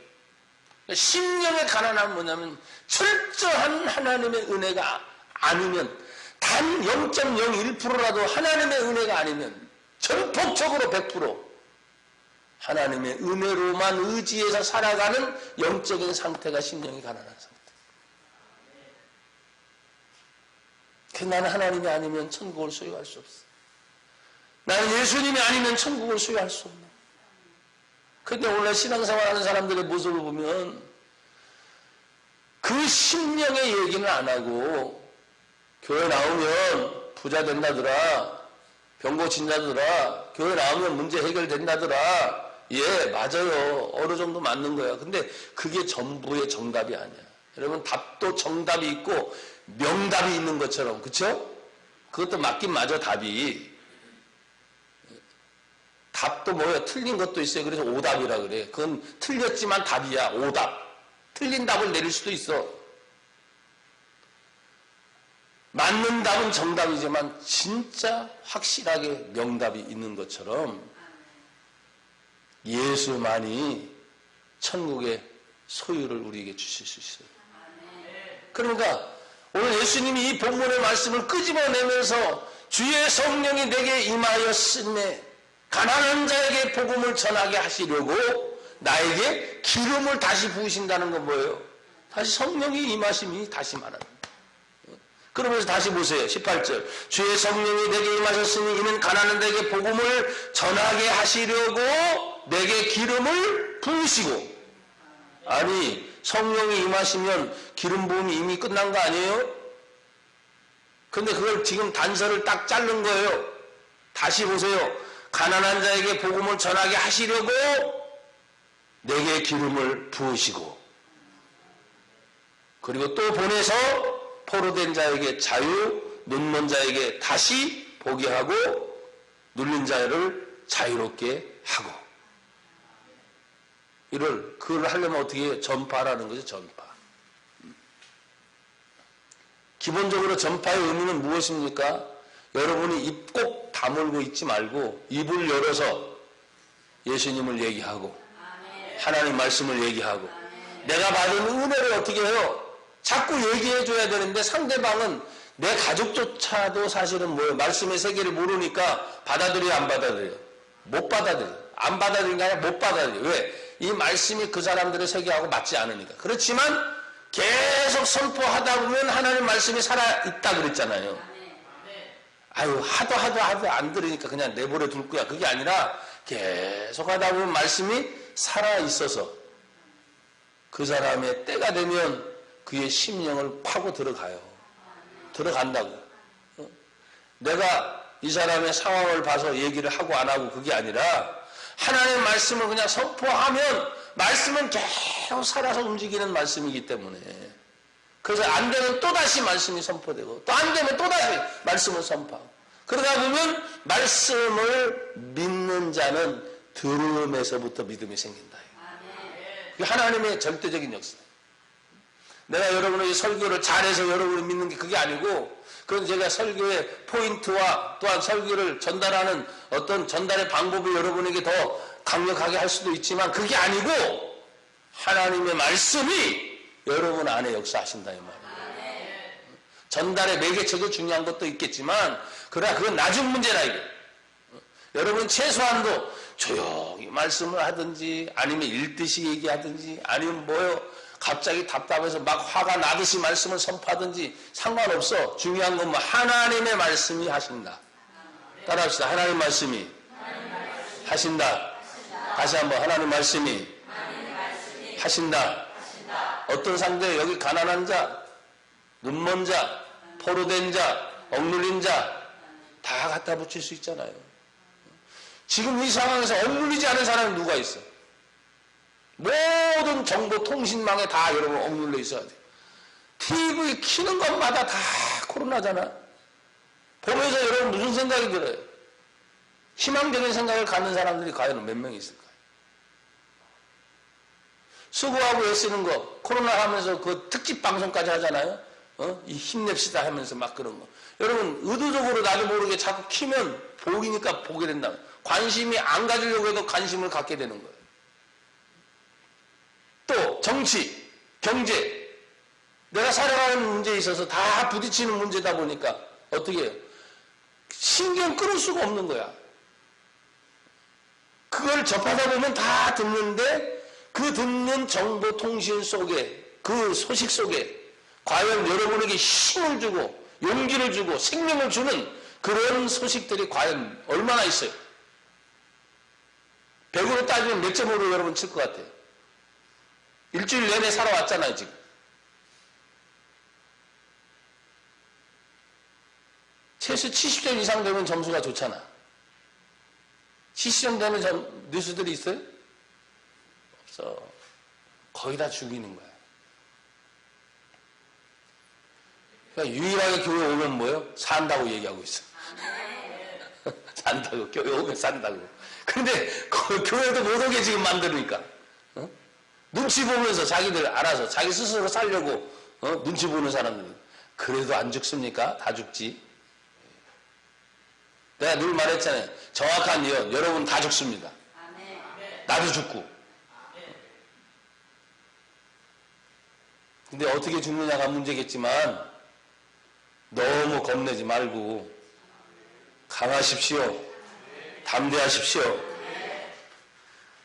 심령의 가난함은 뭐냐면 철저한 하나님의 은혜가 아니면, 단 0.01%라도 하나님의 은혜가 아니면 전폭적으로 100% 하나님의 은혜로만 의지해서 살아가는 영적인 상태가 심령이 가난한 상태. 나는 하나님이 아니면 천국을 소유할 수 없어. 나는 예수님이 아니면 천국을 소유할 수 없네. 그런데 오늘 신앙생활하는 사람들의 모습을 보면 그 심령의 얘기는 안 하고, 교회 나오면 부자 된다더라, 병 고친다더라, 교회 나오면 문제 해결된다더라. 예, 맞아요. 어느 정도 맞는 거야. 근데 그게 전부의 정답이 아니야. 여러분, 답도 정답이 있고 명답이 있는 것처럼, 그쵸? 그것도 맞긴 맞아. 답이. 답도 뭐야? 틀린 것도 있어요. 그래서 오답이라 그래. 그건 틀렸지만 답이야. 오답. 틀린 답을 내릴 수도 있어. 맞는 답은 정답이지만 진짜 확실하게 명답이 있는 것처럼 예수만이 천국의 소유를 우리에게 주실 수 있어요. 그러니까 오늘 예수님이 이 본문의 말씀을 끄집어내면서 주의 성령이 내게 임하였으매 가난한 자에게 복음을 전하게 하시려고 나에게 기름을 다시 부으신다는 건 뭐예요? 다시 성령이 임하심이 다시 말하는 거예요. 그러면서 다시 보세요. 18절 주의 성령이 내게 임하셨으니 이는 가난한 자에게 복음을 전하게 하시려고 내게 기름을 부으시고. 아니 성령이 임하시면 기름 부음이 이미 끝난 거 아니에요? 근데 그걸 지금 단서를 딱 자른 거예요. 다시 보세요. 가난한 자에게 복음을 전하게 하시려고 내게 기름을 부으시고 그리고 또 보내서 포로된 자에게 자유, 눈먼 자에게 다시 보게 하고 눌린 자를 자유롭게 하고. 그걸 하려면 어떻게 해요? 전파라는 거죠. 전파. 기본적으로 전파의 의미는 무엇입니까? 여러분이 입 꼭 다물고 있지 말고 입을 열어서 예수님을 얘기하고 하나님 말씀을 얘기하고 내가 받은 은혜를 어떻게 해요? 자꾸 얘기해 줘야 되는데 상대방은 내 가족조차도 사실은 뭐예요? 말씀의 세계를 모르니까 받아들여 안 받아들여? 못 받아들여. 안 받아들이는 게 아니라 못 받아들여. 왜? 이 말씀이 그 사람들의 세계하고 맞지 않으니까. 그렇지만 계속 선포하다 보면 하나님 말씀이 살아있다 그랬잖아요. 아유 하도 안 들으니까 그냥 내버려 둘 거야. 그게 아니라 계속 하다 보면 말씀이 살아있어서 그 사람의 때가 되면 그의 심령을 파고 들어가요. 들어간다고. 내가 이 사람의 상황을 봐서 얘기를 하고 안 하고 그게 아니라 하나님의 말씀을 그냥 선포하면 말씀은 계속 살아서 움직이는 말씀이기 때문에 그래서 안 되면 또다시 말씀이 선포되고 또 안 되면 또다시 말씀을 선포하고 그러다 보면 말씀을 믿는 자는 들음에서부터 믿음이 생긴다. 그게 하나님의 절대적인 역사예요. 내가 여러분의 설교를 잘해서 여러분이 믿는 게 그게 아니고 그건 제가 설교의 포인트와 또한 설교를 전달하는 어떤 전달의 방법이 여러분에게 더 강력하게 할 수도 있지만 그게 아니고 하나님의 말씀이 여러분 안에 역사하신다 이 말이에요. 전달의 매개체도 중요한 것도 있겠지만 그러나 그건 나중 문제라 이게. 여러분 최소한도 조용히 말씀을 하든지 아니면 읽듯이 얘기하든지 아니면 뭐요 갑자기 답답해서 막 화가 나듯이 말씀을 선포하든지 상관없어. 중요한 건 뭐 하나님의 말씀이 하신다. 따라합시다. 하나님 말씀이 하신다. 다시 한번 하나님 말씀이 하신다. 어떤 상대 여기 가난한 자, 눈먼 자, 포로된 자, 억눌린 자 다 갖다 붙일 수 있잖아요. 지금 이 상황에서 억눌리지 않은 사람이 누가 있어? 모든 정보 통신망에 다 여러분 억눌려 있어야 돼. TV 키는 것마다 다 코로나잖아. 보면서 여러분 무슨 생각이 들어요? 희망적인 생각을 갖는 사람들이 과연 몇 명 있을까요? 수고하고 애쓰는 거 코로나 하면서 그 특집 방송까지 하잖아요. 이 힘냅시다 하면서 막 그런 거. 여러분 의도적으로 나도 모르게 자꾸 키면 보이니까 보게 된다. 관심이 안 가지려고 해도 관심을 갖게 되는 거예요. 또 정치, 경제 내가 살아가는 문제에 있어서 다 부딪히는 문제다 보니까 어떻게 해요? 신경 끌을 수가 없는 거야. 그걸 접하다 보면 다 듣는데 그 듣는 정보 통신 속에 그 소식 속에 과연 여러분에게 힘을 주고 용기를 주고 생명을 주는 그런 소식들이 과연 얼마나 있어요? 100으로 따지면 몇 점으로 여러분 칠 것 같아요? 일주일 내내 살아왔잖아요 지금. 최소 70점 이상 되면 점수가 좋잖아. 70점 되면 뉴스들이 있어요? 없어. 거의 다 죽이는 거야. 그러니까 유일하게 교회 오면 뭐예요? 산다고 얘기하고 있어. 산다고. 교회 오면 산다고. 근데 그 교회도 못 오게 지금 만드니까. 눈치 보면서 자기들 알아서 자기 스스로 살려고 눈치 보는 사람들이. 그래도 안 죽습니까? 다 죽지. 내가 늘 말했잖아요. 정확한 예언. 여러분 다 죽습니다. 나도 죽고. 근데 어떻게 죽느냐가 문제겠지만 너무 겁내지 말고 강하십시오. 담대하십시오.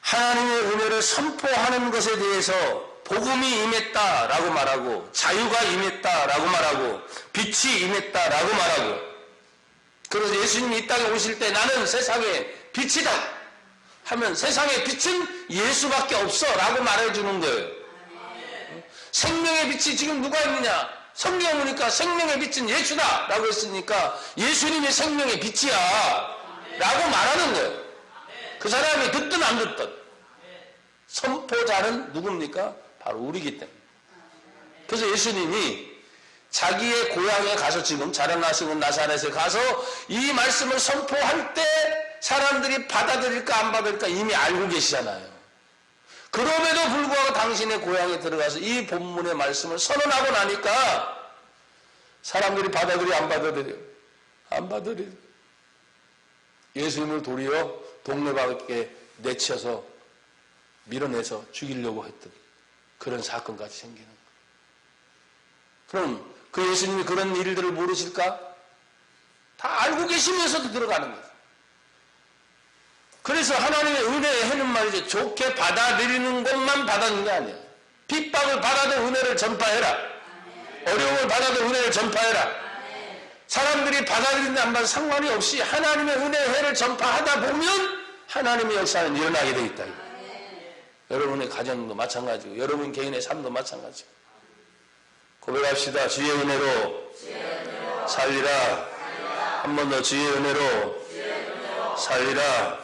하나님의 은혜를 선포하는 것에 대해서 복음이 임했다라고 말하고 자유가 임했다라고 말하고 빛이 임했다라고 말하고, 그래서 예수님이 이 땅에 오실 때 나는 세상의 빛이다 하면 세상의 빛은 예수밖에 없어 라고 말해주는 거예요. 생명의 빛이 지금 누가 있느냐? 성경에 보니까 생명의 빛은 예수다 라고 했으니까 예수님이 생명의 빛이야 라고 말하는 거예요. 그 사람이 듣든 안 듣든 선포자는 누굽니까? 바로 우리이기 때문에. 그래서 예수님이 자기의 고향에 가서 지금 자라나시고 나사렛에 가서 이 말씀을 선포할 때 사람들이 받아들일까 안 받아들일까 이미 알고 계시잖아요. 그럼에도 불구하고 당신의 고향에 들어가서 이 본문의 말씀을 선언하고 나니까 사람들이 받아들여 안 받아들여? 안 받아들여. 예수님을 도리어 동네 밖에 내쳐서 밀어내서 죽이려고 했던 그런 사건까지 생기는 거예요. 그럼 그 예수님이 그런 일들을 모르실까? 다 알고 계시면서도 들어가는 거예요. 그래서 하나님의 은혜에 하는 말이죠. 좋게 받아들이는 것만 받아들이는 게 아니에요. 핍박을 받아도 은혜를 전파해라. 어려움을 받아도 은혜를 전파해라. 사람들이 받아들이는 안 받아도 상관이 없이 하나님의 은혜의 해를 전파하다 보면 하나님의 역사는 일어나게 돼 있다. 여러분의 가정도 마찬가지고 여러분 개인의 삶도 마찬가지고 고백합시다. 주의 은혜로 살리라. 한 번 더 주의 은혜로 살리라.